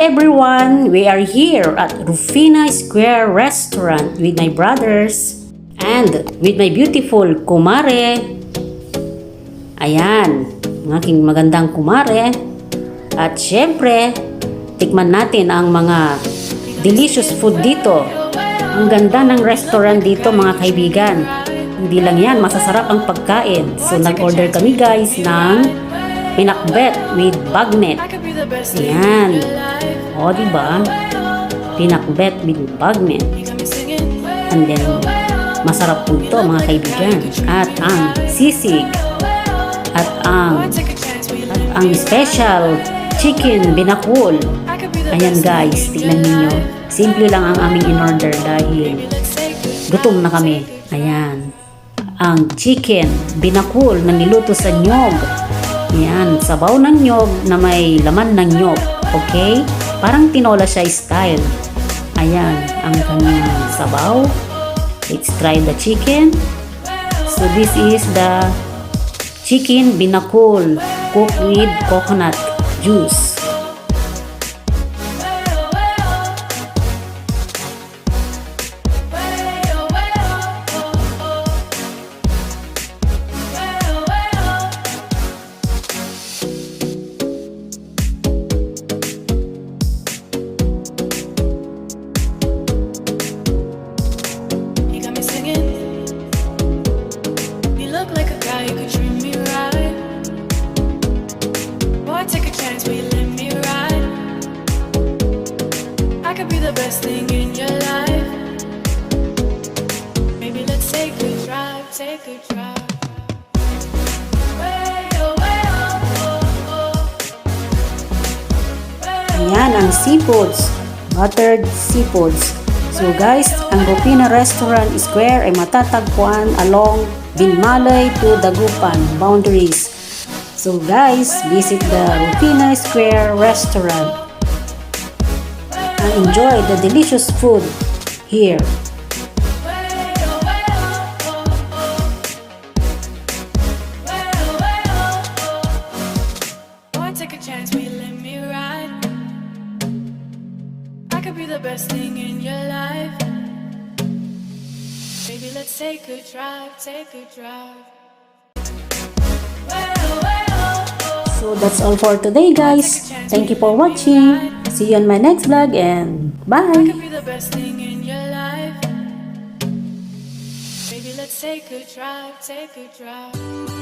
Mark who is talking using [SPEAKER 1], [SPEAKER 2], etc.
[SPEAKER 1] Hi everyone! We are here at Rufina Square Restaurant with my brothers and with my beautiful kumare. Ayan, ang aking magandang kumare. At syempre, tikman natin ang mga delicious food dito. Ang ganda ng restaurant dito mga kaibigan. Hindi lang yan, masasarap ang pagkain. So nag-order kami guys ng pinakbet with bagnet. Ayan. O, diba? Pinakbet with bagnet. And then, masarap po ito mga kaibigan. At ang sisig. At ang special chicken binacol. Ayan guys, tignan niyo. Simple lang ang aming in-order dahil gutom na kami. Ayan. Ang chicken binacol na niluto sa nyog. Ayan, sabaw ng nyog na may laman ng nyog. Okay? Parang tinola siya style. Ayan, ang kanyang sabaw. Let's try the chicken. So this is the chicken binacol cooked with coconut juice.
[SPEAKER 2] Best thing in your life. Maybe let's take a drive, take a drive.
[SPEAKER 1] Ayan ang seafoods, buttered seafoods. So guys, ang Rufina Restaurant Square ay matatagpuan along Binmaley to Dagupan boundaries. So guys, visit the Rufina Square Restaurant and enjoy the delicious food here.
[SPEAKER 2] Take a chance, will you let me ride? I could be the best thing in your life. Maybe let's take a drive, take a drive.
[SPEAKER 1] So that's all for today guys. Thank you for watching. See you on my next vlog and bye.
[SPEAKER 2] I could be the best thing in your life. Maybe let's take a drive, take a drive.